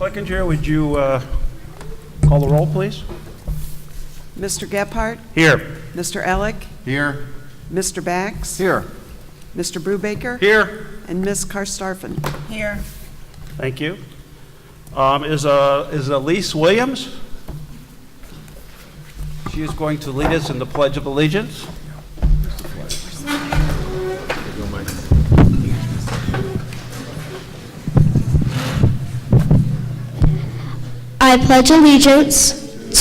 Clickinger, would you call the roll, please? Mr. Gephardt? Here. Mr. Elick? Here. Mr. Bax? Here. Mr. Brubaker? Here. And Ms. Karstafen? Here. Thank you. Is Elise Williams? She is going to lead us in the Pledge of Allegiance. I pledge allegiance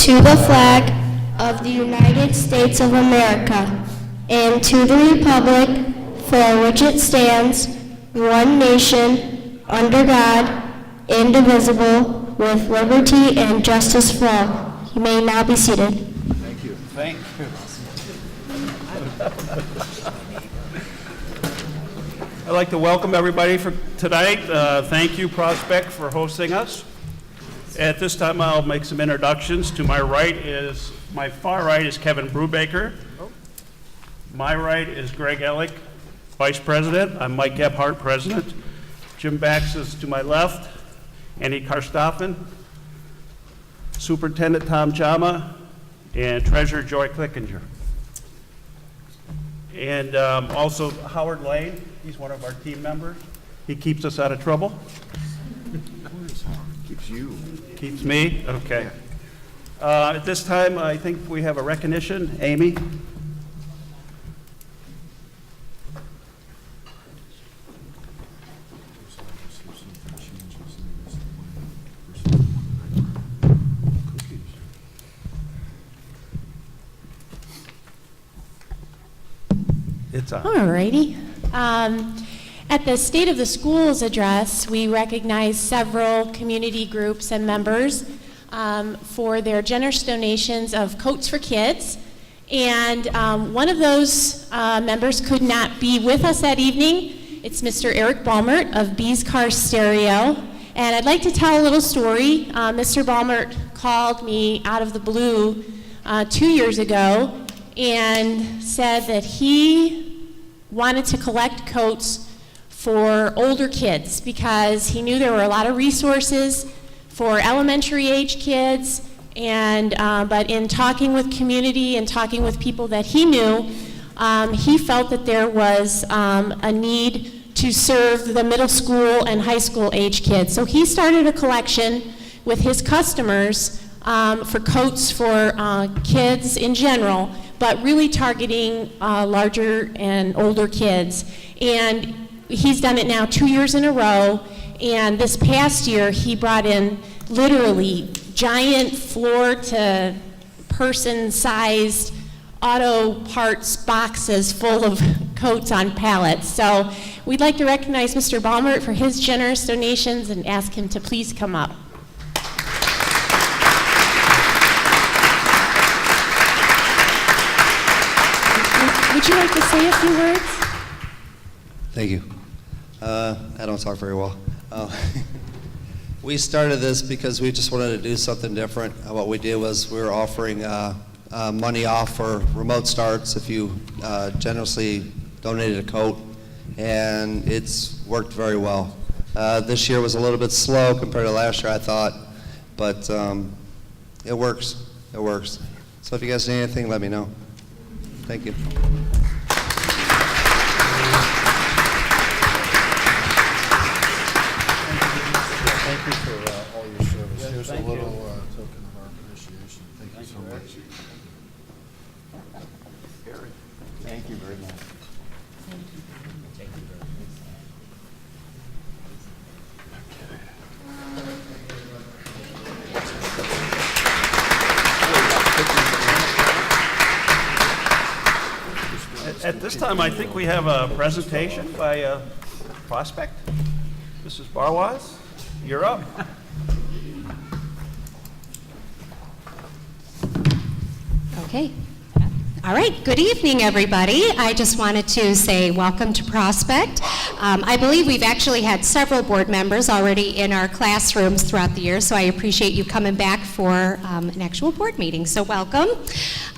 to the flag of the United States of America and to the republic for which it stands, one nation, under God, indivisible, with liberty and justice for all. You may now be seated. Thank you. Thank you. I'd like to welcome everybody for tonight. Thank you, Prospect, for hosting us. At this time, I'll make some introductions. To my far right is Kevin Brubaker. My right is Greg Elick, Vice President. I'm Mike Gephardt, President. Jim Bax is to my left. Annie Karstafen, Superintendent Tom Jama, and Treasurer Joy Clickinger. And also Howard Lane, he's one of our team members. He keeps us out of trouble. Keeps you. Keeps me? Okay. At this time, I think we have a recognition. Amy? It's on. All righty. At the State of the Schools address, we recognize several community groups and members for their generous donations of coats for kids. And one of those members could not be with us that evening. It's Mr. Eric Balmert of B's Car Stereo. And I'd like to tell a little story. Mr. Balmert called me out of the blue 2 years ago and said that he wanted to collect coats for older kids because he knew there were a lot of resources for elementary age kids, and but in talking with community and talking with people that he knew, he felt that there was a need to serve the middle school and high school age kids. So he started a collection with his customers for coats for kids in general, but really targeting larger and older kids. And he's done it now 2 years in a row, and this past year he brought in literally giant floor to person sized auto parts boxes full of coats on pallets. So we'd like to recognize Mr. Balmert for his generous donations and ask him to please come up. Would you like to say a few words? Thank you. I don't talk very well. We started this because we just wanted to do something different. What we did was we were offering money off for remote starts if you generously donated a coat, and it's worked very well. This year was a little bit slow compared to last year, I thought, but it works. It works. So if you guys need anything, let me know. Thank you. Thank you for all your service. Here's a little token of our appreciation. Thank you so much. Thank you very much. At this time, I think we have a presentation by Prospect. Mrs. Barwaz, you're up. Okay. All right, good evening, everybody. I just wanted to say welcome to Prospect. I believe we've actually had several board members already in our classrooms throughout the year, so I appreciate you coming back for an actual board meeting, so welcome.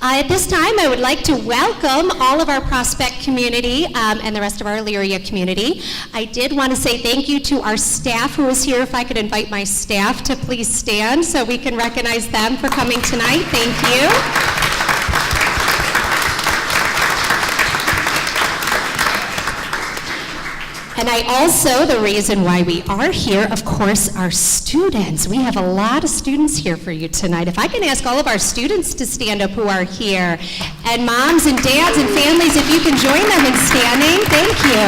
At this time, I would like to welcome all of our Prospect community and the rest of our Elyria community. I did want to say thank you to our staff who is here. If I could invite my staff to please stand so we can recognize them for coming tonight. Thank you. And I also, the reason why we are here, of course, are students. We have a lot of students here for you tonight. If I can ask all of our students to stand up who are here, and moms and dads and families, if you can join them in standing, thank you.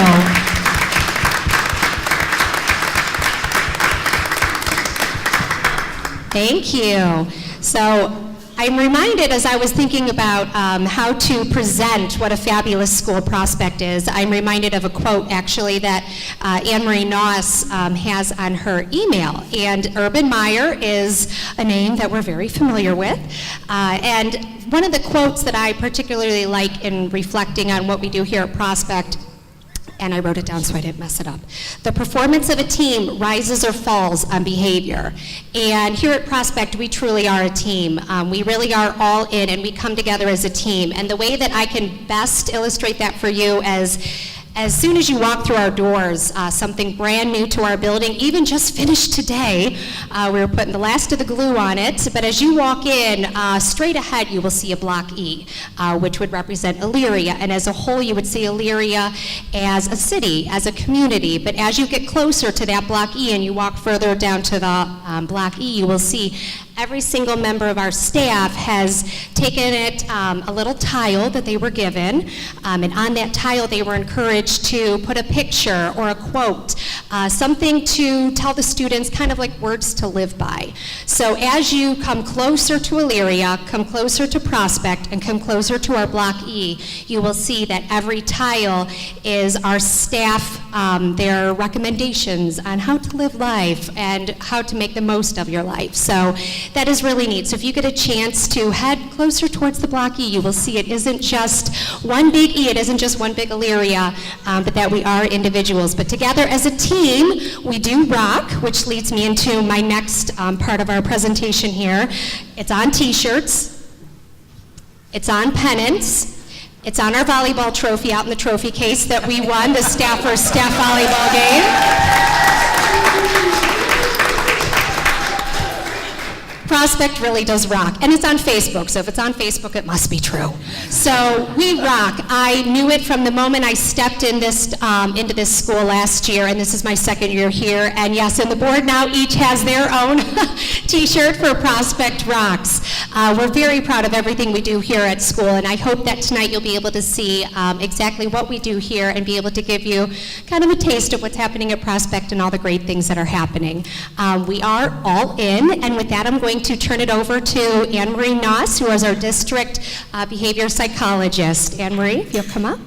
Thank you. So, I'm reminded as I was thinking about how to present what a fabulous school Prospect is, I'm reminded of a quote actually that Anne-Marie Noss has on her email. And Urban Meyer is a name that we're very familiar with. And one of the quotes that I particularly like in reflecting on what we do here at Prospect, and I wrote it down so I didn't mess it up. The performance of a team rises or falls on behavior. And here at Prospect, we truly are a team. We really are all in, and we come together as a team. And the way that I can best illustrate that for you as soon as you walk through our doors, something brand new to our building, even just finished today. We were putting the last of the glue on it, but as you walk in, straight ahead you will see a Block E, which would represent Elyria, and as a whole you would see Elyria as a city, as a community, but as you get closer to that Block E and you walk further down to the Block E, you will see every single member of our staff has taken it a little tile that they were given, and on that tile they were encouraged to put a picture or a quote, something to tell the students, kind of like words to live by. So as you come closer to Elyria, come closer to Prospect, and come closer to our Block E, you will see that every tile is our staff, their recommendations on how to live life and how to make the most of your life. So that is really neat. So if you get a chance to head closer towards the Block E, you will see it isn't just one big E, it isn't just one big Elyria, but that we are individuals. But together as a team, we do rock, which leads me into my next part of our presentation here. It's on t-shirts, it's on pennants, it's on our volleyball trophy out in the trophy case that we won the staff volleyball game. Prospect really does rock, and it's on Facebook, so if it's on Facebook, it must be true. So we rock. I knew it from the moment I stepped in this, into this school last year, and this is my second year here, and yes, and the board now each has their own t-shirt for Prospect Rocks. We're very proud of everything we do here at school, and I hope that tonight you'll be able to see exactly what we do here and be able to give you kind of a taste of what's happening at Prospect and all the great things that are happening. We are all in, and with that I'm going to turn it over to Anne-Marie Noss, who is our district behavior psychologist. Anne-Marie, if you'll come up.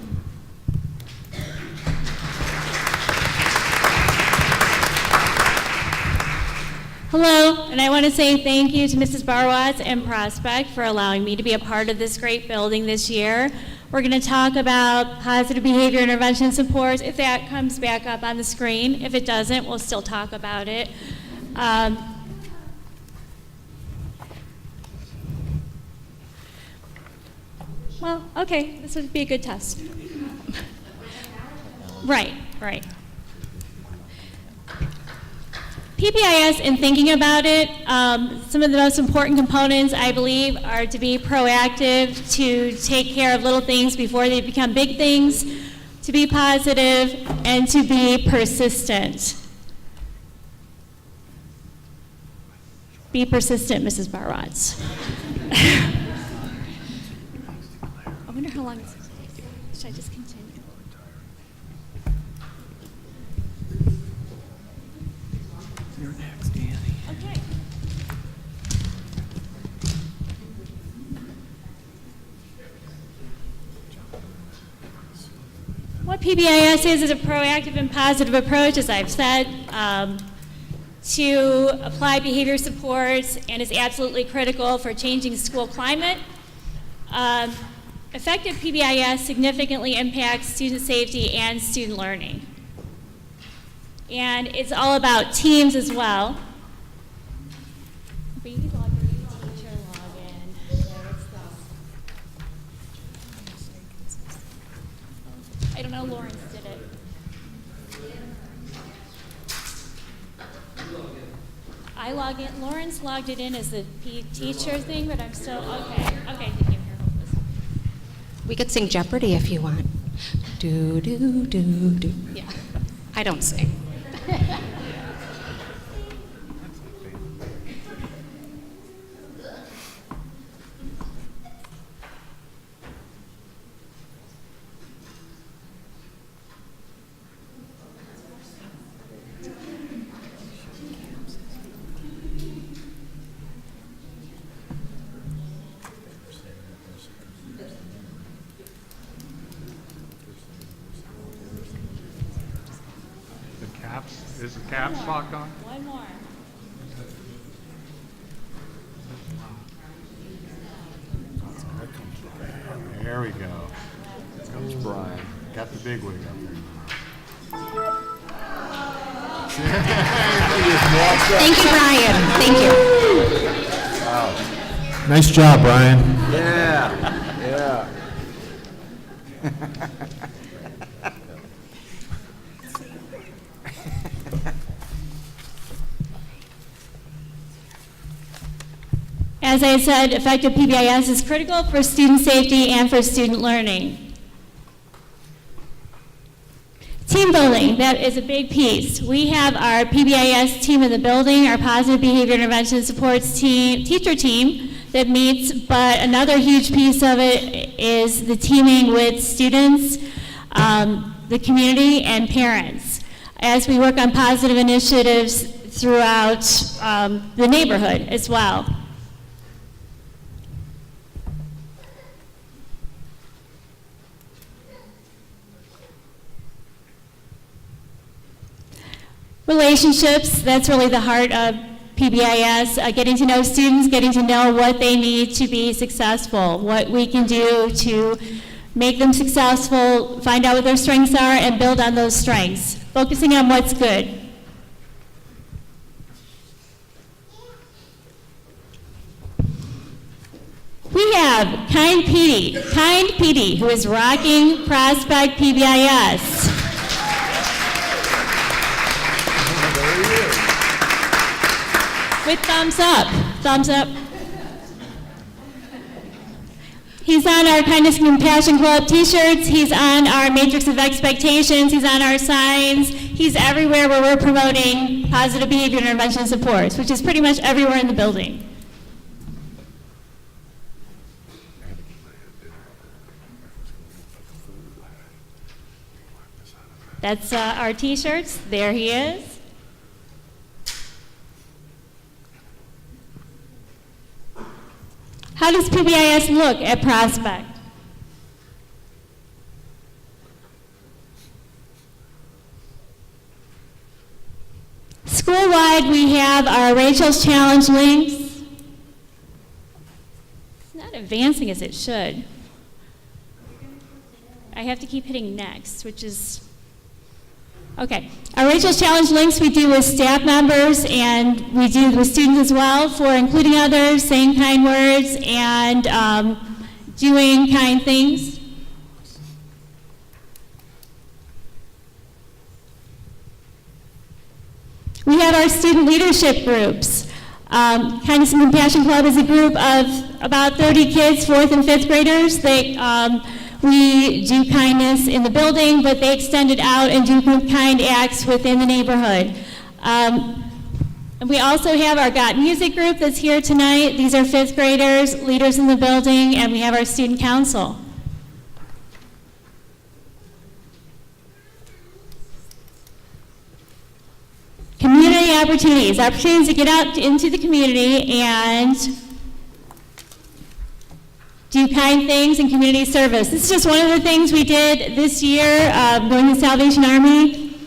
Hello, and I want to say thank you to Mrs. Barwatz and Prospect for allowing me to be a part of this great building this year. We're going to talk about positive behavior intervention supports, if that comes back up on the screen. If it doesn't, we'll still talk about it. Well, okay, this would be a good test. Right. PBIS, in thinking about it, some of the most important components, I believe, are to be proactive, to take care of little things before they become big things, to be positive, and to be persistent. Be persistent, Mrs. Barwatz. I wonder how long it's going to take. Should I just continue? You're next, Annie. Okay. What PBIS is a proactive and positive approach, as I've said, to apply behavior supports, and is absolutely critical for changing school climate. effective PBIS significantly impacts student safety and student learning. And it's all about teams as well. Teacher login. I don't know, Lawrence did it. I log in, Lawrence logged it in as the teacher thing, but I'm still, okay, thank you. Here, hold this. We could sing Jeopardy if you want. Do, do, do, do. Yeah, I don't sing. Is the caps locked on? One more. There we go. Here comes Brian. Got the big wig up there. Thank you, Brian. Thank you. Nice job, Brian. Yeah. As I said, effective PBIS is critical for student safety and for student learning. Team building, that is a big piece. We have our PBIS team in the building, our positive behavior intervention supports team, teacher team that meets, but another huge piece of it is the teaming with students, the community, and parents, as we work on positive initiatives throughout the neighborhood as well. Relationships, that's really the heart of PBIS, getting to know students, getting to know what they need to be successful, what we can do to make them successful, find out what their strengths are, and build on those strengths, focusing on what's good. We have Kind Petey, who is rocking Prospect PBIS. With thumbs up. He's on our Kindness and Compassion Club t-shirts, he's on our Matrix of Expectations, he's on our signs, he's everywhere where we're promoting positive behavior intervention supports, which is pretty much everywhere in the building. That's our t-shirts, there he is. How does PBIS look at Prospect? School-wide, we have our Rachel's Challenge links. It's not advancing as it should. I have to keep hitting next, which is, okay. Our Rachel's Challenge links we do with staff members and we do with students as well for including others, saying kind words, and doing kind things. We have our student leadership groups. Kindness and Compassion Club is a group of about 30 kids, 4th and 5th graders. We do kindness in the building, but they extend it out and do kind acts within the neighborhood. And we also have our Got Music group that's here tonight. These are 5th graders, leaders in the building, and we have our student council. Community opportunities to get out into the community and do kind things and community service. This is just one of the things we did this year, going to Salvation Army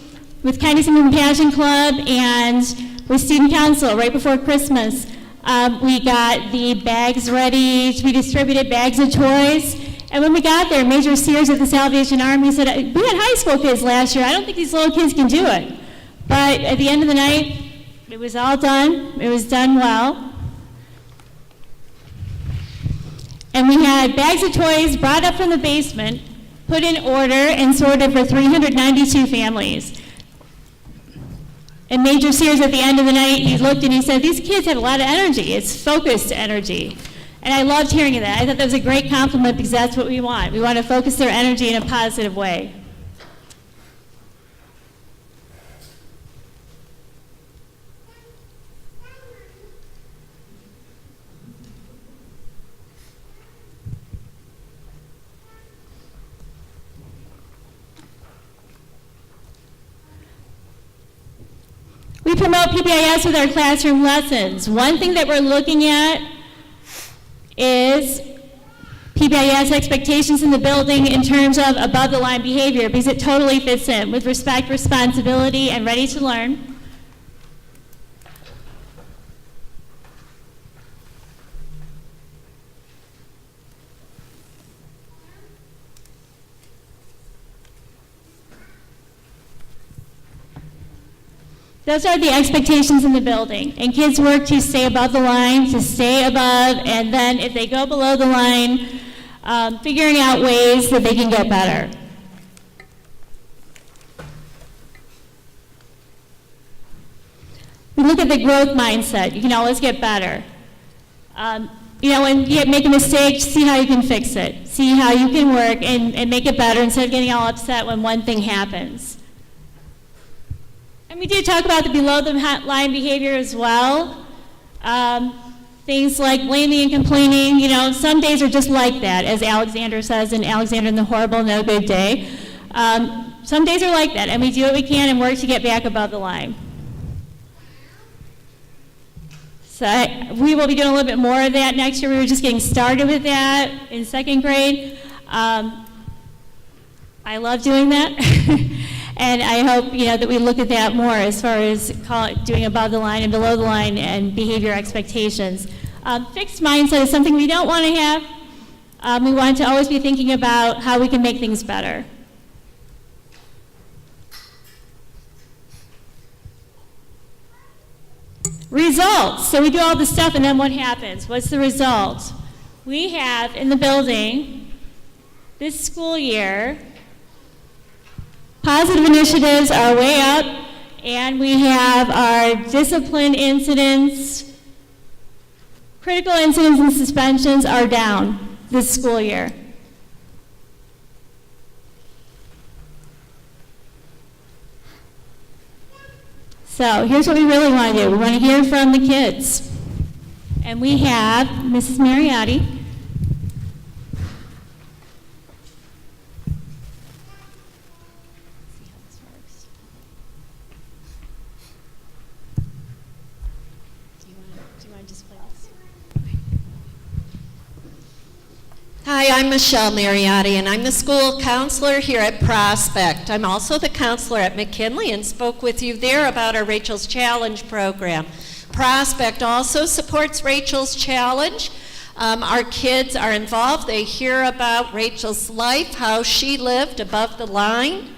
with Kindness and Compassion Club and with Student Council right before Christmas. We got the bags ready to be distributed, bags of toys, And when we got there, Major Sears of the Salvation Army said, we had high school kids last year. I don't think these little kids can do it. But at the end of the night, it was all done. It was done well. And we had bags of toys brought up from the basement, put in order, and sorted for 392 families. And Major Sears at the end of the night, he looked and he said, these kids had a lot of energy. It's focused energy. And I loved hearing that. I thought that was a great compliment because that's what we want. We want to focus their energy in a positive way. We promote PBIS with our classroom lessons. One thing that we're looking at is PBIS expectations in the building in terms of above the line behavior, because it totally fits in with respect, responsibility, and ready to learn. Those are the expectations in the building. And kids work to stay above the line, to stay above, and then if they go below the line, figuring out ways that they can get better. We look at the growth mindset. You can always get better. When you make a mistake, see how you can fix it. See how you can work and make it better instead of getting all upset when one thing happens. And we did talk about the below the line behavior as well. Things like blaming and complaining. Some days are just like that, as Alexander says in Alexander and the Horrible No Good Day. Some days are like that, and we do what we can and work to get back above the line. So we will be doing a little bit more of that next year. We were just getting started with that in second grade. I love doing that. And I hope, that we look at that more as far as doing above the line and below the line and behavior expectations. Fixed mindset is something we don't want to have. We want to always be thinking about how we can make things better. Results. So we do all this stuff, and then what happens? What's the result? We have in the building this school year, positive initiatives are way up, and we have our discipline incidents, critical incidents and suspensions are down this school year. So here's what we really want to do. We want to hear from the kids. And we have Mrs. Mariotti. Hi, I'm Michelle Mariotti, and I'm the school counselor here at Prospect. I'm also the counselor at McKinley and spoke with you there about our Rachel's Challenge program. Prospect also supports Rachel's Challenge. Our kids are involved. They hear about Rachel's life, how she lived above the line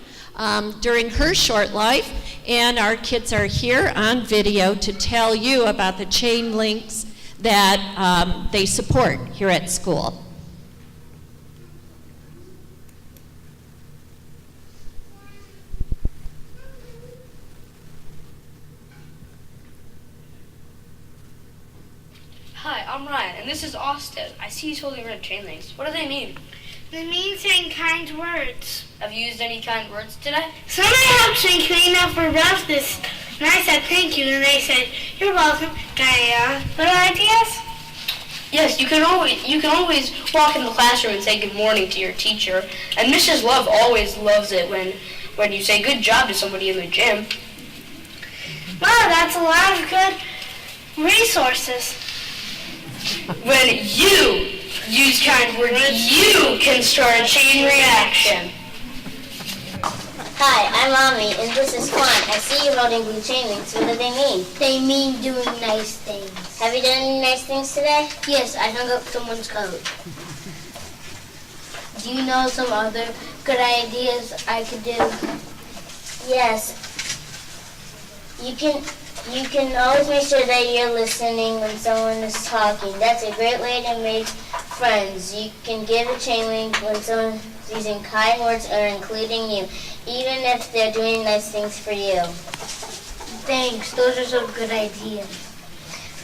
during her short life, and our kids are here on video to tell you about the chain links that they support here at school. Hi, I'm Ryan, and this is Austin. I see he's holding red chain links. What do they mean? They mean saying kind words. Have you used any kind words today? Somebody helped me clean up a rough this, and I said thank you, and they said, you're welcome. Little ideas? Yes, you can always walk in the classroom and say good morning to your teacher. And Mrs. Love always loves it when you say good job to somebody in the gym. Wow, that's a lot of good resources. When you use kind words, you can start a chain reaction. Hi, I'm Mommy, and this is Quan. I see you holding blue chain links. What do they mean? They mean doing nice things. Have you done any nice things today? Yes, I hung up someone's coat. Do you know some other good ideas I could do? Yes. You can always make sure that you're listening when someone is talking. That's a great way to make friends. You can give a chain link when someone's using kind words or including you, even if they're doing nice things for you. Thanks, those are some good ideas.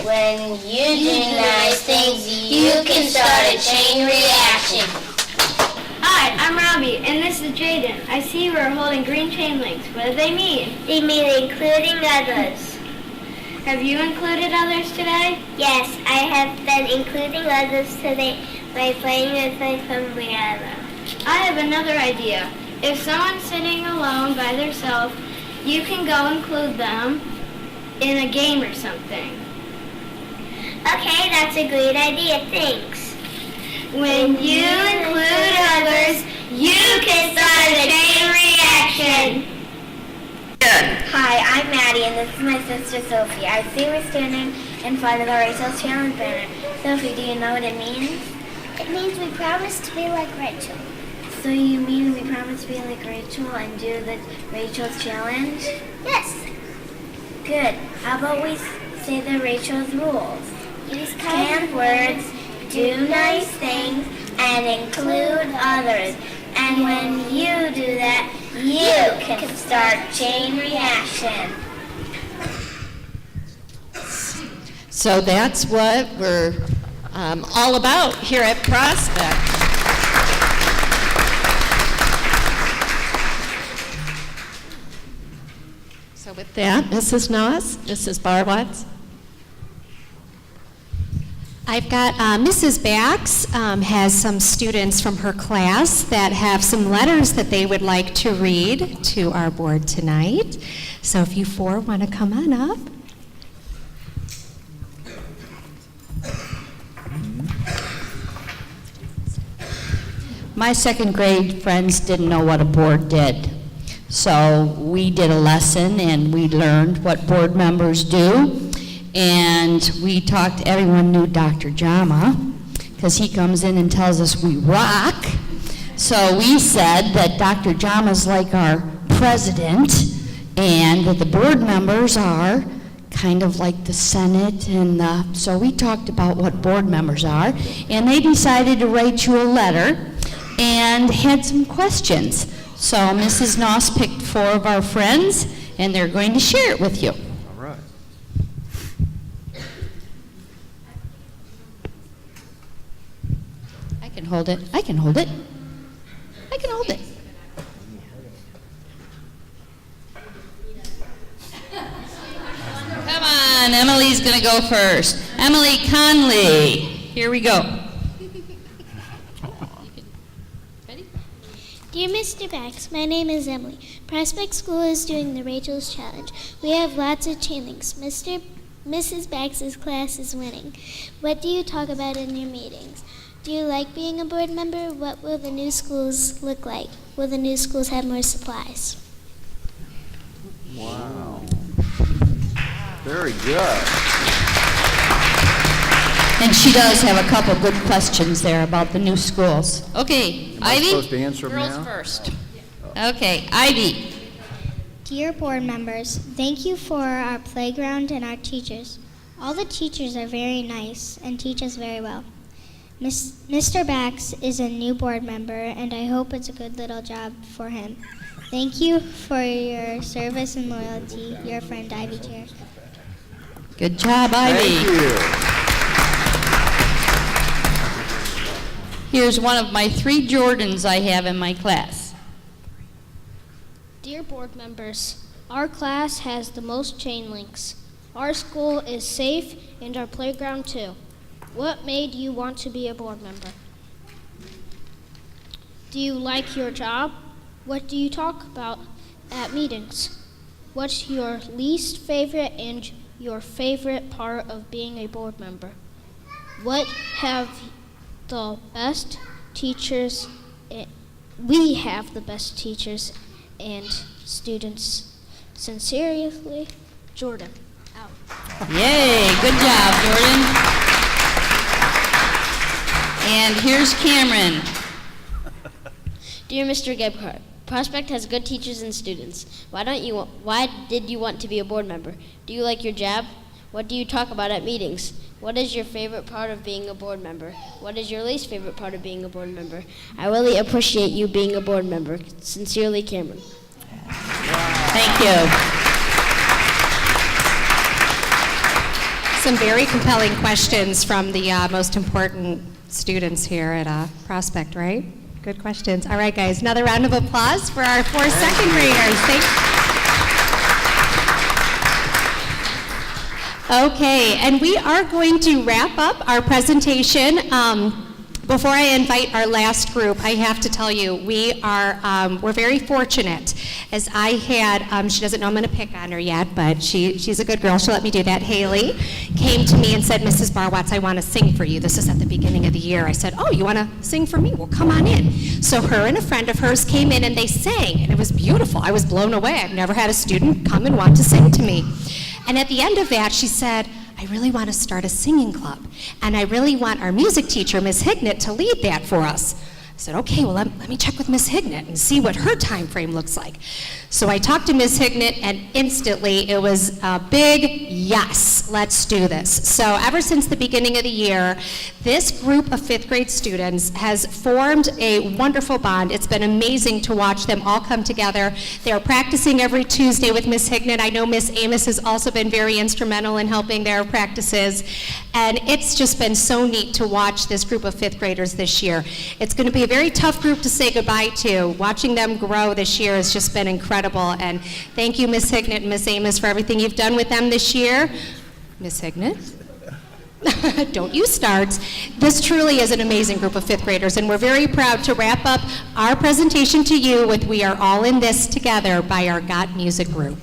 When you do nice things, you can start a chain reaction. Hi, I'm Robbie, and this is Jaden. I see you are holding green chain links. What do they mean? They mean including others. Have you included others today? Yes, I have been including others today by playing with my umbrella. I have another idea. If someone's sitting alone by themselves, you can go include them in a game or something. Okay, that's a great idea. Thanks. When you include others, you can start a chain reaction. Hi, I'm Maddie, and this is my sister Sophie. I see we're standing in front of the Rachel's Challenge banner. Sophie, do you know what it means? It means we promise to be like Rachel. So you mean we promise to be like Rachel and do the Rachel's Challenge? Yes. Good. How about we say the Rachel's rules? Use kind words, do nice things, and include others. And when you do that, you can start chain reaction. So that's what we're all about here at Prospect. So with that, Mrs. Noss, Mrs. Barwatz. I've got Mrs. Bax has some students from her class that have some letters that they would like to read to our board tonight. So if you four want to come on up. My second grade friends didn't know what a board did. So we did a lesson and we learned what board members do. And we talked, everyone knew Dr. Jama, because he comes in and tells us we rock. So we said that Dr. Jama's like our president, and that the board members are kind of like the Senate. And so we talked about what board members are, and they decided to write you a letter and had some questions. So Mrs. Noss picked 4 of our friends, and they're going to share it with you. I can hold it. I can hold it. I can hold it. Come on, Emily's going to go first. Emily Conley. Here we go. Ready? Dear Mr. Bax, my name is Emily. Prospect School is doing the Rachel's Challenge. We have lots of chain links. Mrs. Bax's class is winning. What do you talk about in your meetings? Do you like being a board member? What will the new schools look like? Will the new schools have more supplies? Wow. Very good. And she does have a couple good questions there about the new schools. Okay, Am I Ivy? supposed to answer them Girls now? first. Okay, Ivy. Dear board members, thank you for our playground and our teachers. All the teachers are very nice and teach us very well. Mr. Bax is a new board member, and I hope it's a good little job for him. Thank you for your service and loyalty. Your friend, Ivy Chair. Good job, Ivy. Thank you. Here's one of my 3 Jordans I have in my class. Dear board members, our class has the most chain links. Our school is safe and our playground too. What made you want to be a board member? Do you like your job? What do you talk about at meetings? What's your least favorite and your favorite part of being a board member? What have the best teachers? We have the best teachers and students. Sincerely, Jordan. Out. Yay, good job, Jordan. And here's Cameron. Dear Mr. Gebhardt, Prospect has good teachers and students. Why did you want to be a board member? Do you like your job? What do you talk about at meetings? What is your favorite part of being a board member? What is your least favorite part of being a board member? I really appreciate you being a board member. Sincerely, Cameron. Thank you. Some very compelling questions from the most important students here at Prospect, right? Good questions. All right, guys, another round of applause for our 4 second graders. Okay, and we are going to wrap up our presentation. Before I invite our last group, I have to tell you, we're very fortunate, as I had, she doesn't know I'm going to pick on her yet, but she's a good girl, she'll let me do that. Haley came to me and said, Mrs. Barwatz, I want to sing for you. This is at the beginning of the year. I said, oh, you want to sing for me? Well, come on in. So her and a friend of hers came in and they sang, and it was beautiful. I was blown away. I've never had a student come and want to sing to me. And at the end of that, she said, I really want to start a singing club, and I really want our music teacher, Ms. Hignett, to lead that for us. I said, okay, well, let me check with Ms. Hignett and see what her time frame looks like. So I talked to Ms. Hignett, and instantly it was a big yes, let's do this. So ever since the beginning of the year, this group of 5th grade students has formed a wonderful bond. It's been amazing to watch them all come together. They're practicing every Tuesday with Ms. Hignett. I know Ms. Amos has also been very instrumental in helping their practices. And it's just been so neat to watch this group of 5th graders this year. It's going to be a very tough group to say goodbye to. Watching them grow this year has just been incredible. And thank you, Ms. Hignett and Ms. Amos, for everything you've done with them this year. Ms. Hignett? Don't you start. This truly is an amazing group of 5th graders, and we're very proud to wrap up our presentation to you with We Are All in This Together by our Got Music group.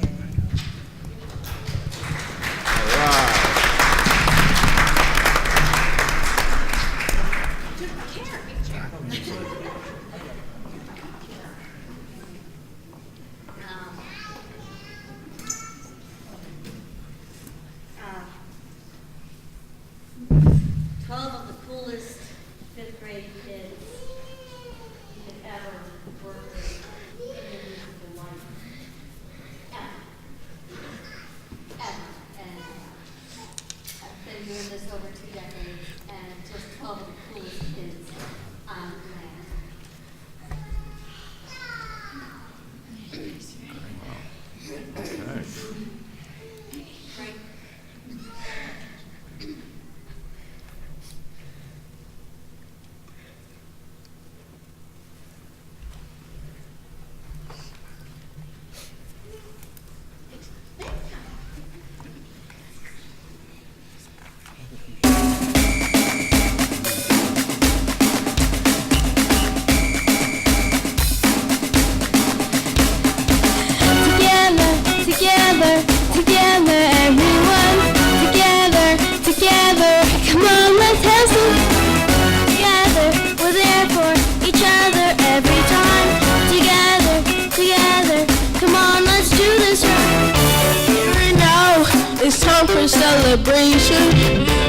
Celebration,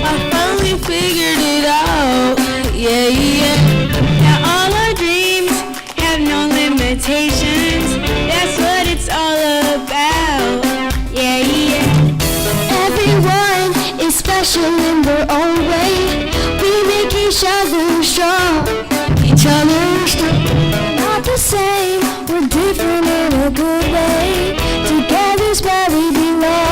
I finally figured it out, yeah, yeah. Now all our dreams have no limitations, that's what it's all about, yeah, yeah. Everyone is special in their own way, we make each other strong, not the same, we're different in a good way, together's where we belong.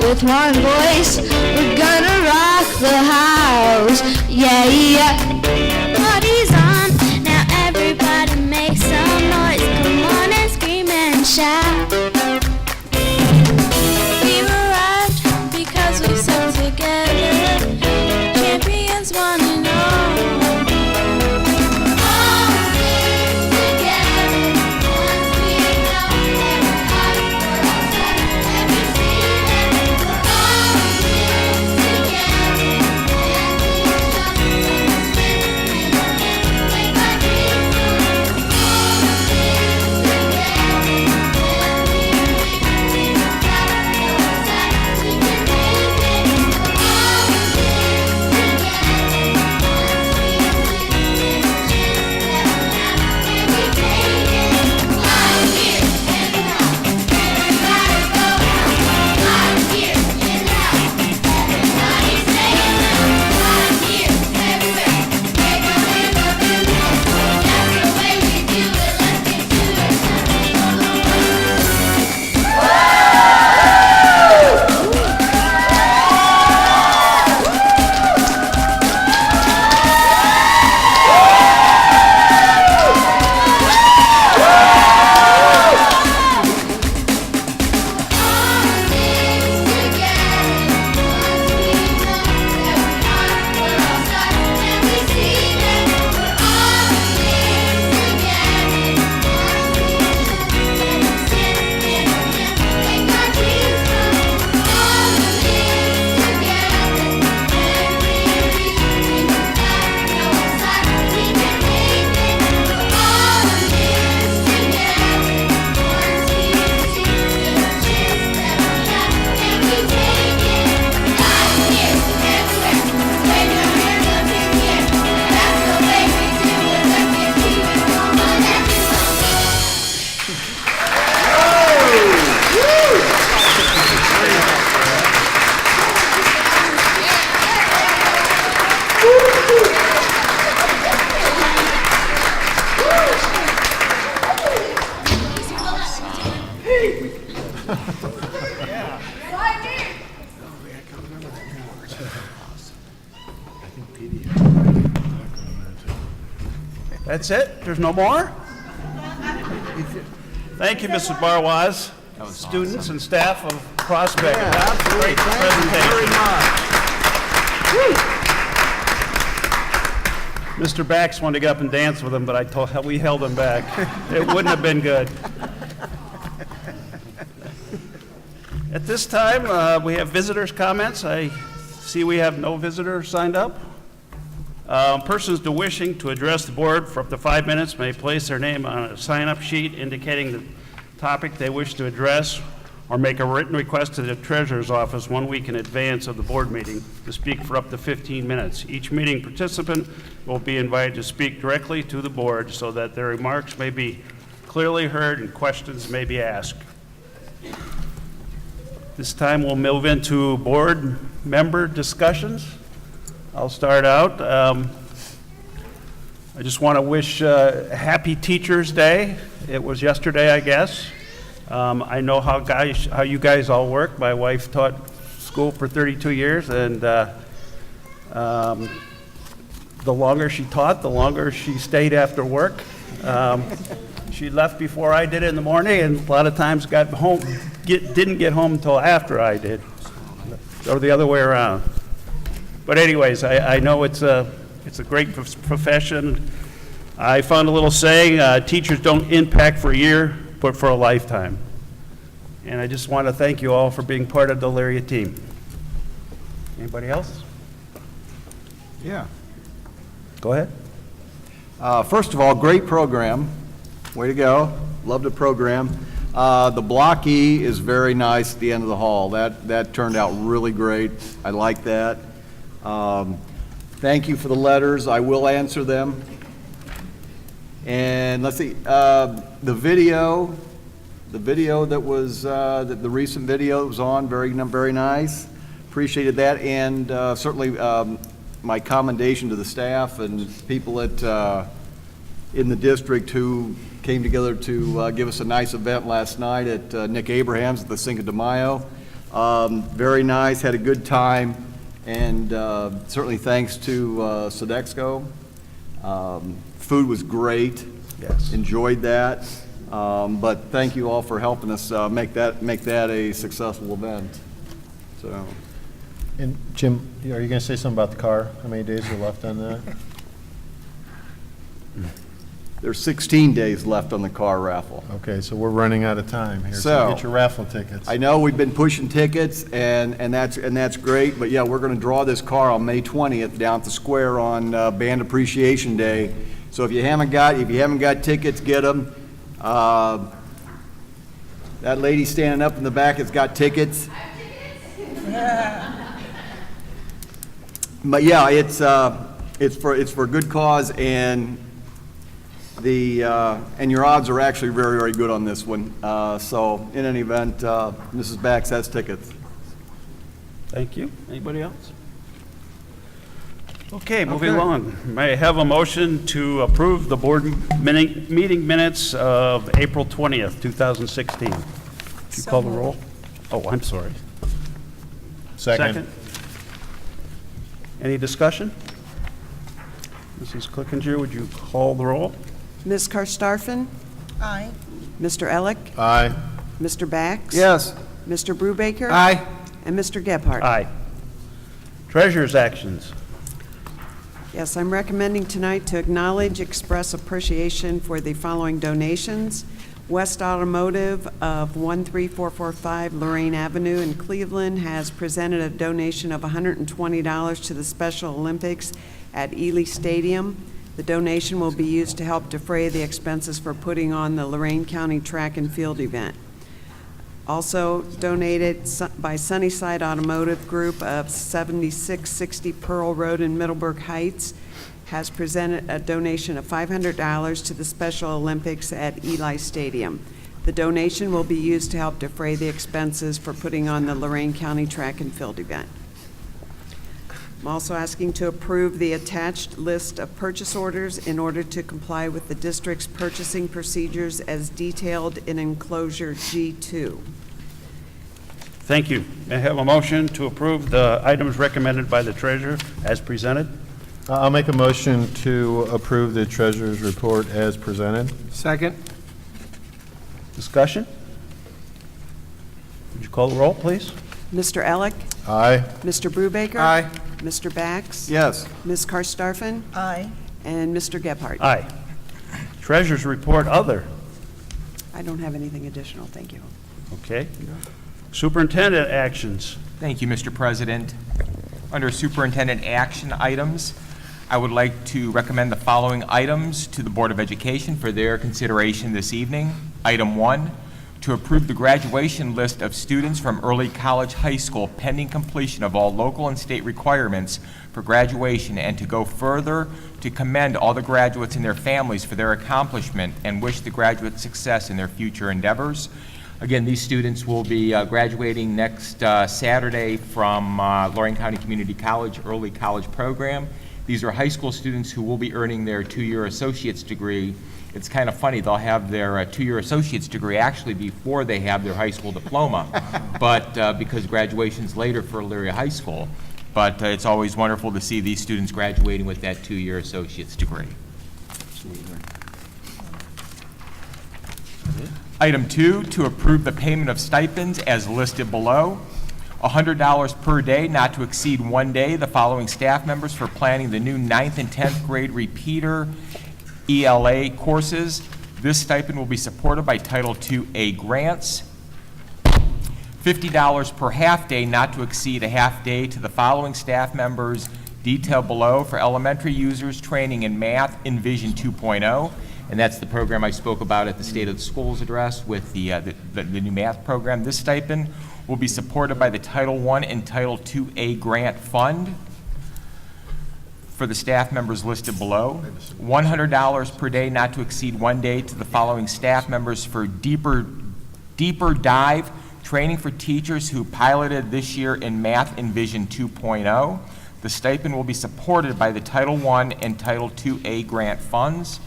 With one voice, we're gonna rock the house, yeah, yeah. Party's on, now everybody make some noise. Come on and scream and shout. That's it? There's no more? Thank you, Mrs. Barwaz, students and staff of Prospect. Great presentation. Mr. Bax wanted to get up and dance with him, but we held him back. It wouldn't have been good. At this time, we have visitors' comments. I see we have no visitors signed up. Persons wishing to address the board for up to 5 minutes may place their name on a sign-up sheet indicating the topic they wish to address, or make a written request to the treasurer's office 1 week in advance of the board meeting to speak for up to 15 minutes. Each meeting participant will be invited to speak directly to the board so that their remarks may be clearly heard and questions may be asked. This time we'll move into board member discussions. I'll start out. I just want to wish Happy Teachers Day. It was yesterday, I guess. I know how you guys all work. My wife taught school for 32 years, and the longer she taught, the longer she stayed after work. She left before I did in the morning, and a lot of times didn't get home until after I did, or the other way around. But anyways, I know it's a great profession. I found a little saying, teachers don't impact for a year, but for a lifetime. And I just want to thank you all for being part of the Elyria team. Anybody else? Yeah. Go ahead. First of all, great program. Way to go. Love the program. The Block E is very nice at the end of the hall. That turned out really great. I like that. Thank you for the letters. I will answer them. And let's see, the video that was, the recent video that was on, very nice. Appreciated that, and certainly my commendation to the staff and people at in the district who came together to give us a nice event last night at Nick Abraham's at the Cinco de Mayo. Very nice, had a good time, and certainly thanks to Sodexo. Food was great. Yes. Enjoyed that. But thank you all for helping us make that a successful event. So. And Jim, are you going to say something about the car? How many days are left on that? There's 16 days left on the car raffle. Okay, so we're running out of time here. So get your raffle tickets. I know we've been pushing tickets, and that's great. But yeah, we're going to draw this car on May 20th down at the square on Band Appreciation Day. So if you haven't got tickets, get them. That lady standing up in the back has got tickets. But yeah, it's for a good cause, and your odds are actually very good on this one. So in any event, Mrs. Bax has tickets. Thank you. Anybody else? Okay, moving along. May I have a motion to approve the board meeting minutes of April 20th, 2016? Did you call the roll? Oh, I'm sorry. Second. Any discussion? Mrs. Clickinger, would you call the roll? Ms. Karstafen? Aye. Mr. Elick? Aye. Mr. Bax? Yes. Mr. Brubaker? Aye. And Mr. Gebhardt? Aye. Treasurer's actions. Yes, I'm recommending tonight to acknowledge, express appreciation for the following donations. West Automotive of 13445 Lorraine Avenue in Cleveland has presented a donation of $120 to the Special Olympics at Ely Stadium. The donation will be used to help defray the expenses for putting on the Lorain County Track and Field event. Also donated by Sunnyside Automotive Group of 7660 Pearl Road in Middleburg Heights has presented a donation of $500 to the Special Olympics at Ely Stadium. The donation will be used to help defray the expenses for putting on the Lorain County Track and Field event. I'm also asking to approve the attached list of purchase orders in order to comply with the district's purchasing procedures as detailed in enclosure G2. Thank you. May I have a motion to approve the items recommended by the treasurer as presented? I'll make a motion to approve the treasurer's report as presented. Second. Discussion? Would you call the roll, please? Mr. Elick? Aye. Mr. Brubaker? Aye. Mr. Bax? Yes. Ms. Karstafen? Aye. And Mr. Gebhardt? Aye. Treasurer's report, other. I don't have anything additional, thank you. Okay. Superintendent actions. Thank you, Mr. President. Under Superintendent action items, I would like to recommend the following items to the Board of Education for their consideration this evening. Item 1, to approve the graduation list of students from early college high school pending completion of all local and state requirements for graduation, and to go further to commend all the graduates and their families for their accomplishment and wish the graduates success in their future endeavors. Again, these students will be graduating next Saturday from Lorain County Community College Early College Program. These are high school students who will be earning their two-year associate's degree. It's kind of funny, they'll have their two-year associate's degree actually before they have their high school diploma, but because graduation's later for Elyria High School. But it's always wonderful to see these students graduating with that two-year associate's degree. Item 2, to approve the payment of stipends as listed below. $100 per day, not to exceed 1 day, the following staff members for planning the new 9th and 10th grade repeater ELA courses. This stipend will be supported by Title II-A grants. $50 per half day, not to exceed a half day, to the following staff members detailed below for elementary users training in math in Vision 2.0. And that's the program I spoke about at the State of the Schools address with the new math program. This stipend will be supported by the Title I and Title II-A grant fund for the staff members listed below. $100 per day, not to exceed 1 day, to the following staff members for deeper dive training for teachers who piloted this year in Math in Vision 2.0. The stipend will be supported by the Title I and Title II-A grant funds.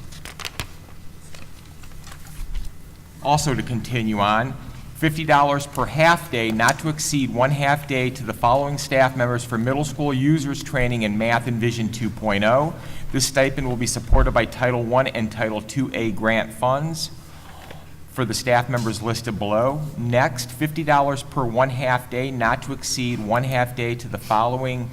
Also to continue on, $50 per half day, not to exceed 1 half day, to the following staff members for middle school users training in Math in Vision 2.0. This stipend will be supported by Title I and Title II-A grant funds for the staff members listed below. Next, $50 per 1 half day, not to exceed 1 half day, to the following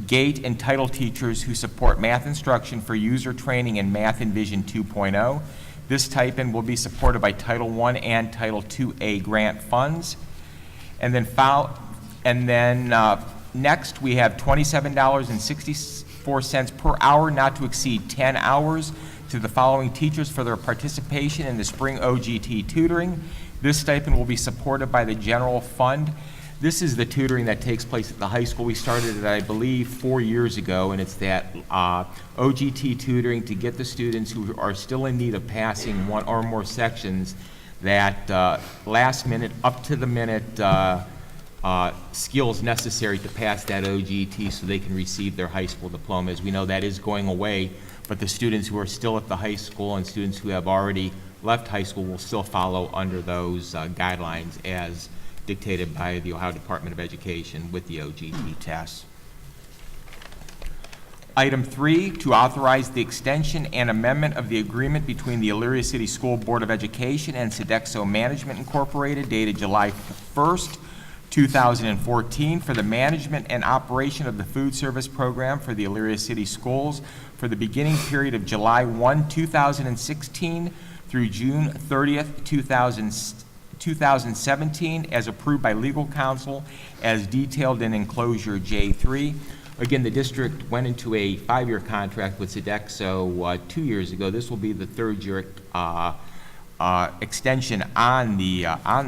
GATE and title teachers who support math instruction for user training in Math in Vision 2.0. This stipend will be supported by Title I and Title II-A grant funds. And then next we have $27.64 per hour, not to exceed 10 hours, to the following teachers for their participation in the spring OGT tutoring. This stipend will be supported by the general fund. This is the tutoring that takes place at the high school. We started it, I believe, 4 years ago, and it's that OGT tutoring to get the students who are still in need of passing one or more sections that last minute, up to the minute skills necessary to pass that OGT so they can receive their high school diploma. As we know, that is going away, but the students who are still at the high school and students who have already left high school will still follow under those guidelines as dictated by the Ohio Department of Education with the OGT tests. Item 3, to authorize the extension and amendment of the agreement between the Elyria City School Board of Education and Sodexo Management Incorporated, dated July 1st, 2014, for the management and operation of the food service program for the Elyria City Schools for the beginning period of July 1, 2016 through June 30th, 2017, as approved by legal counsel as detailed in enclosure J3. Again, the district went into a 5-year contract with Sodexo 2 years ago. This will be the 3rd year extension on the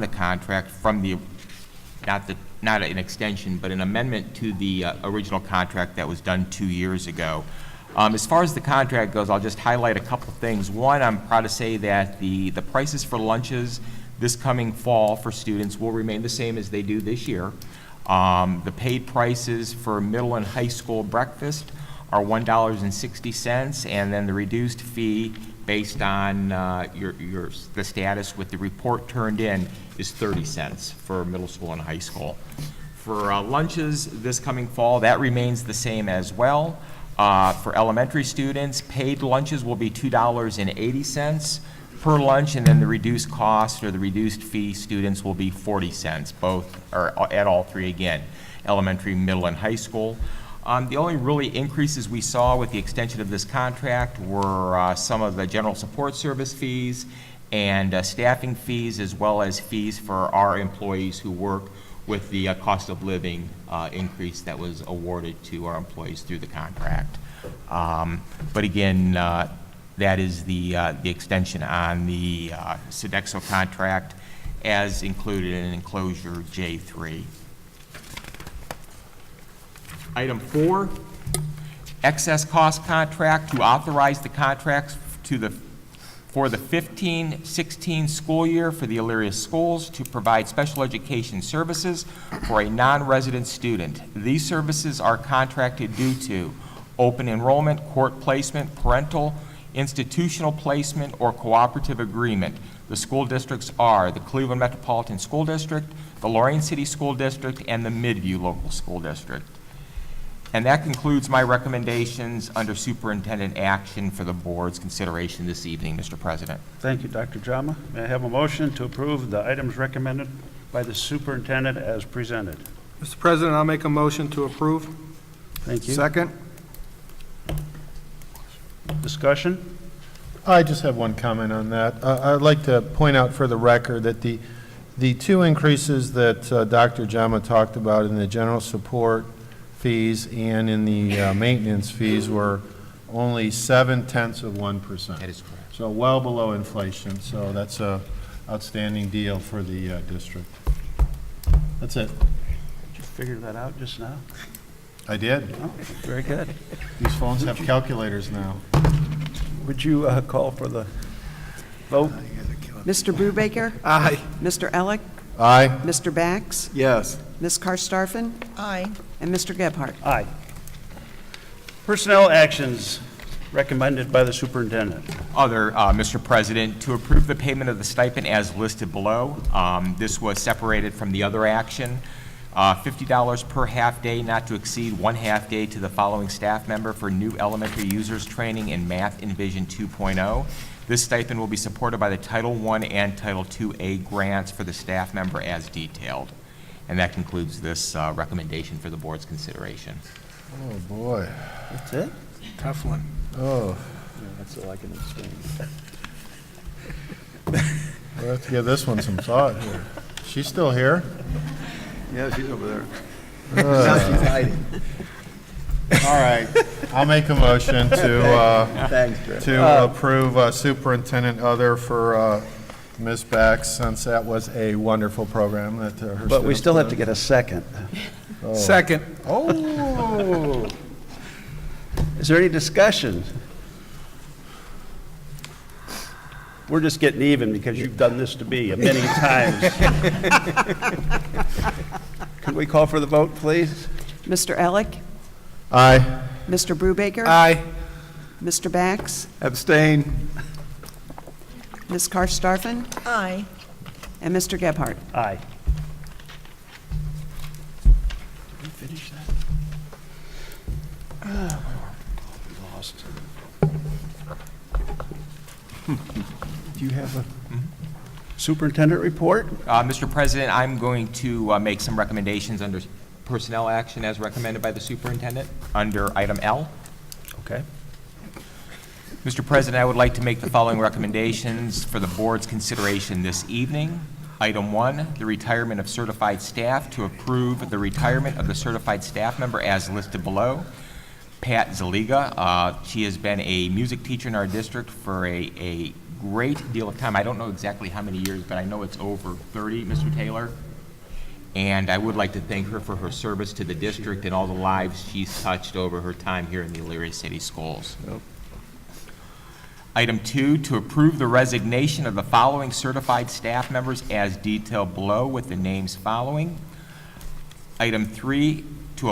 contract from the not an extension, but an amendment to the original contract that was done 2 years ago. As far as the contract goes, I'll just highlight a couple of things. One, I'm proud to say that the prices for lunches this coming fall for students will remain the same as they do this year. The paid prices for middle and high school breakfast are $1.60, and then the reduced fee based on the status with the report turned in is 30 cents for middle school and high school. For lunches this coming fall, that remains the same as well. For elementary students, paid lunches will be $2.80 per lunch, and then the reduced cost or the reduced fee students will be 40 cents, both are at all three again, elementary, middle, and high school. The only really increases we saw with the extension of this contract were some of the general support service fees and staffing fees, as well as fees for our employees who work with the cost of living increase that was awarded to our employees through the contract. But again, that is the extension on the Sodexo contract as included in enclosure J3. Item 4, excess cost contract to authorize the contracts for the 15-16 school year for the Elyria Schools to provide special education services for a non-resident student. These services are contracted due to open enrollment, court placement, parental, institutional placement, or cooperative agreement. The school districts are the Cleveland Metropolitan School District, the Lorraine City School District, and the Midview Local School District. And that concludes my recommendations under superintendent action for the board's consideration this evening, Mr. President. Thank you, Dr. Jama. May I have a motion to approve the items recommended by the superintendent as presented? Mr. President, I'll make a motion to approve. Thank you. Second? Discussion? I just have one comment on that. I'd like to point out for the record that the two increases that Dr. Jama talked about in the general support fees and in the maintenance fees were only 0.7%. That is correct. So well below inflation. So that's a outstanding deal for the district. That's it. Did you figure that out just now? I did. Oh, very good. These phones have calculators now. Would you call for the vote? Mr. Brubaker? Aye. Mr. Elick? Aye. Mr. Bax? Yes. Ms. Karstafen? Aye. And Mr. Gebhardt? Aye. Personnel actions recommended by the superintendent. Other, Mr. President, to approve the payment of the stipend as listed below. This was separated from the other action. $50 per half-day, not to exceed 1 half-day to the following staff member for new elementary users training in Math and Vision 2.0. This stipend will be supported by the Title I and Title IIA grants for the staff member as detailed. And that concludes this recommendation for the board's consideration. Oh, boy. That's it? Tough one. Oh. Yeah, that's all I can abstain. We'll have to give this one some thought here. She's still here? Yeah, she's over there. Now she's hiding. All right, I'll make a motion to, Thanks, Chris. to approve superintendent other for Ms. Bax, since that was a wonderful program that her But we students still have to did. get a second. Oh. Second. Oh. Is there any discussion? We're just getting even because you've done this to me many times. Could we call for the vote, please? Mr. Elick? Aye. Mr. Brubaker? Aye. Mr. Bax? Abstain. Ms. Karstafen? Aye. And Mr. Gebhardt? Aye. Did we finish that? We lost. Do you have a superintendent report? Mr. President, I'm going to make some recommendations under personnel action as recommended by the superintendent under item L. Okay. Mr. President, I would like to make the following recommendations for the board's consideration this evening. Item 1, the retirement of certified staff, to approve the retirement of the certified staff member as listed below. Pat Zaliga, she has been a music teacher in our district for a great deal of time. I don't know exactly how many years, but I know it's over 30, Mr. Taylor. And I would like to thank her for her service to the district and all the lives she's touched over her time here in the Elyria City Schools. Yep. Item 2, to approve the resignation of the following certified staff members as detailed below with the names following. Item 3, to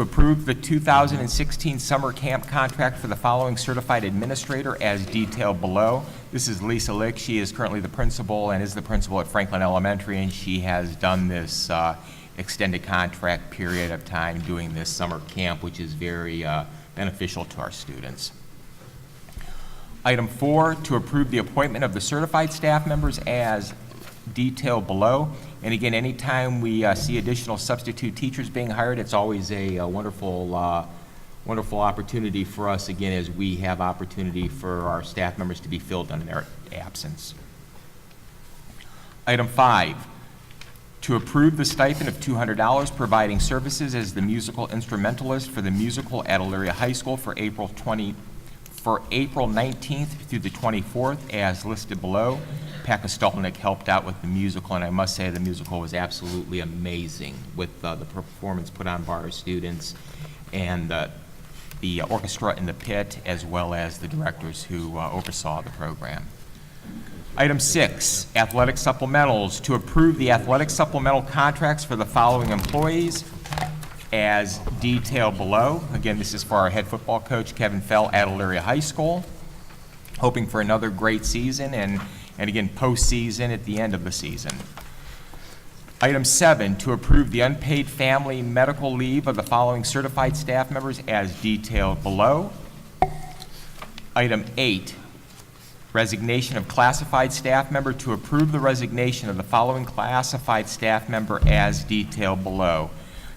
approve the 2016 summer camp contract for the following certified administrator as detailed below. This is Lisa Lick. She is currently the principal and is the principal at Franklin Elementary, and she has done this extended contract period of time doing this summer camp, which is very beneficial to our students. Item 4, to approve the appointment of the certified staff members as detailed below. And again, anytime we see additional substitute teachers being hired, it's always a wonderful opportunity for us, again, as we have opportunity for our staff members to be filled in their absence. Item 5, to approve the stipend of $200 providing services as the musical instrumentalist for the musical at Elyria High School for April 19th through the 24th as listed below. Pat Kostolnik helped out with the musical, and I must say the musical was absolutely amazing with the performance put on by our students and the orchestra in the pit, as well as the directors who oversaw the program. Item 6, athletic supplementals. To approve the athletic supplemental contracts for the following employees as detailed below. Again, this is for our head football coach, Kevin Fell, at Elyria High School, hoping for another great season and again, postseason at the end of the season. Item 7, to approve the unpaid family medical leave of the following certified staff members as detailed below. Item 8, resignation of classified staff member. To approve the resignation of the following classified staff member as detailed below.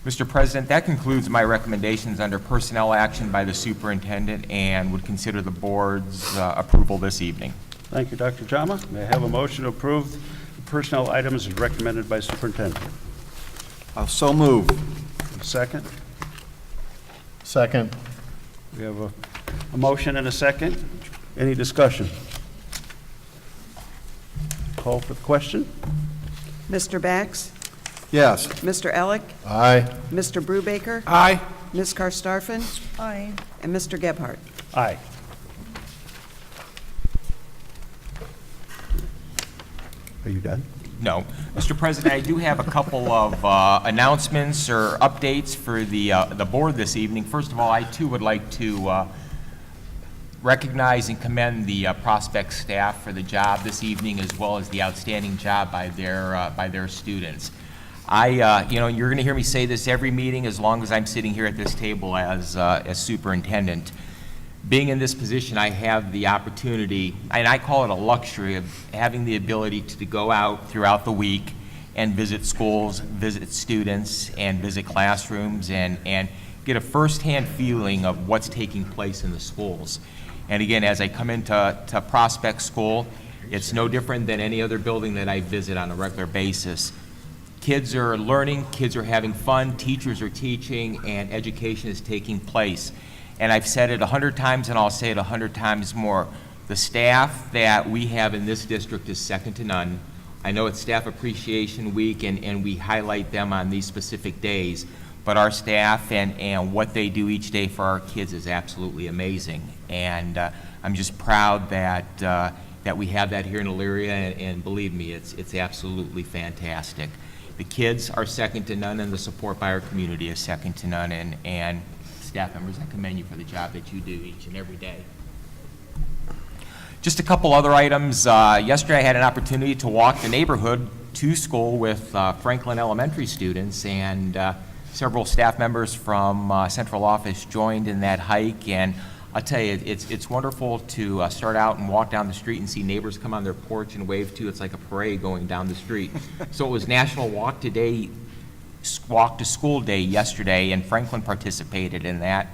Mr. President, that concludes my recommendations under personnel action by the superintendent and would consider the board's approval this evening. Thank you, Dr. Jama. May I have a motion to approve the personnel items as recommended by superintendent? I'll so move. Second? Second. We have a motion and a second. Any discussion? Call for the question. Mr. Bax? Yes. Mr. Elick? Aye. Mr. Brubaker? Aye. Ms. Karstafen? Aye. And Mr. Gebhardt? Aye. Are you done? No. Mr. President, I do have a couple of announcements or updates for the board this evening. First of all, I too would like to recognize and commend the Prospect staff for the job this evening, as well as the outstanding job by their students. You're going to hear me say this every meeting as long as I'm sitting here at this table as superintendent. Being in this position, I have the opportunity, and I call it a luxury, of having the ability to go out throughout the week and visit schools, visit students, and visit classrooms, and get a firsthand feeling of what's taking place in the schools. And again, as I come into Prospect School, it's no different than any other building that I visit on a regular basis. Kids are learning, kids are having fun, teachers are teaching, and education is taking place. And I've said it 100 times, and I'll say it 100 times more. The staff that we have in this district is second to none. I know it's Staff Appreciation Week, and we highlight them on these specific days, but our staff and what they do each day for our kids is absolutely amazing. And I'm just proud that we have that here in Elyria, and believe me, it's absolutely fantastic. The kids are second to none, and the support by our community is second to none, and staff members, I commend you for the job that you do each and every day. Just a couple other items. Yesterday I had an opportunity to walk the neighborhood to school with Franklin Elementary students, and several staff members from central office joined in that hike, and I'll tell you, it's wonderful to start out and walk down the street and see neighbors come on their porch and wave to. It's like a parade going down the street. So it was National Walk to School Day yesterday, and Franklin participated in that,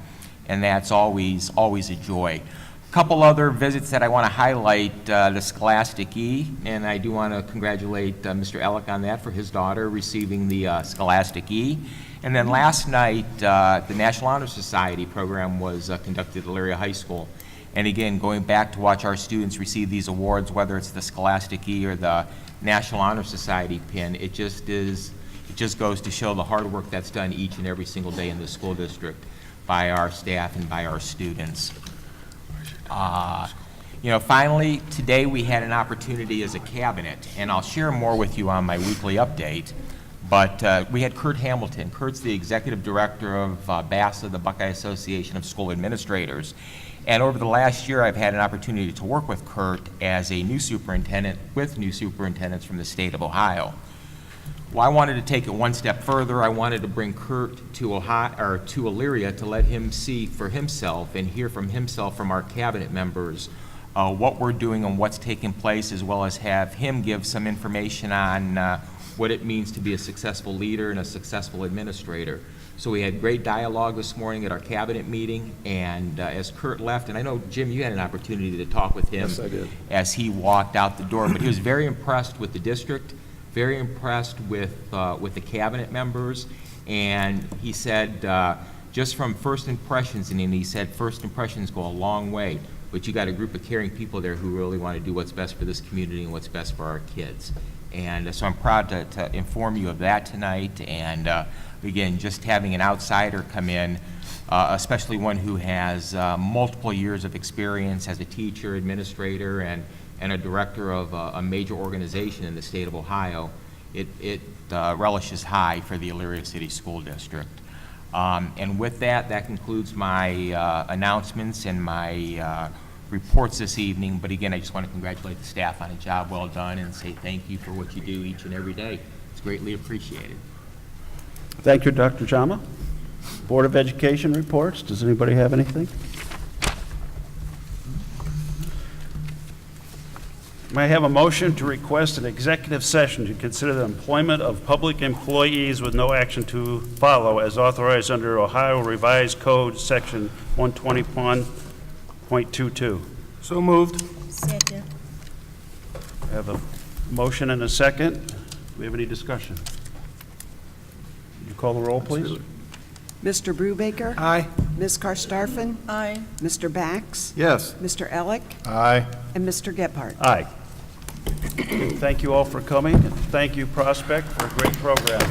and that's always a joy. A couple other visits that I want to highlight, the Scholastic E, and I do want to congratulate Mr. Elick on that for his daughter receiving the Scholastic E. And then last night, the National Honor Society program was conducted at Elyria High School. And again, going back to watch our students receive these awards, whether it's the Scholastic E or the National Honor Society pin, it just goes to show the hard work that's done each and every single day in the school district by our staff and by our students. Finally, today we had an opportunity as a cabinet, and I'll share more with you on my weekly update, but we had Kurt Hamilton. Kurt's the executive director of BASA, the Buckeye Association of School Administrators. And over the last year, I've had an opportunity to work with Kurt as a new superintendent with new superintendents from the state of Ohio. Well, I wanted to take it one step further. I wanted to bring Kurt to Elyria to let him see for himself and hear from himself from our cabinet members what we're doing and what's taking place, as well as have him give some information on what it means to be a successful leader and a successful administrator. So we had great dialogue this morning at our cabinet meeting, and as Kurt left, and I know, Jim, you had an opportunity to talk with him. Yes, I did. As he walked out the door, but he was very impressed with the district, very impressed with the cabinet members, and he said, just from first impressions, and he said first impressions go a long way, but you got a group of caring people there who really want to do what's best for this community and what's best for our kids. And so I'm proud to inform you of that tonight, and again, just having an outsider come in, especially one who has multiple years of experience as a teacher, administrator, and a director of a major organization in the state of Ohio, it relishes high for the Elyria City School District. And with that, that concludes my announcements and my reports this evening. But again, I just want to congratulate the staff on a job well done and say thank you for what you do each and every day. It's greatly appreciated. Thank you, Dr. Jama. Board of Education reports. Does anybody have anything? May I have a motion to request an executive session to consider the employment of public employees with no action to follow as authorized under Ohio Revised Code Section 121.22? So moved. Second. I have a motion and a second. Do we have any discussion? Would you call the roll, please? Mr. Brubaker? Aye. Ms. Karstafen? Aye. Mr. Bax? Yes. Mr. Elick? Aye. And Mr. Gephardt? Aye. Thank you all for coming. Thank you, Prospect, for a great program.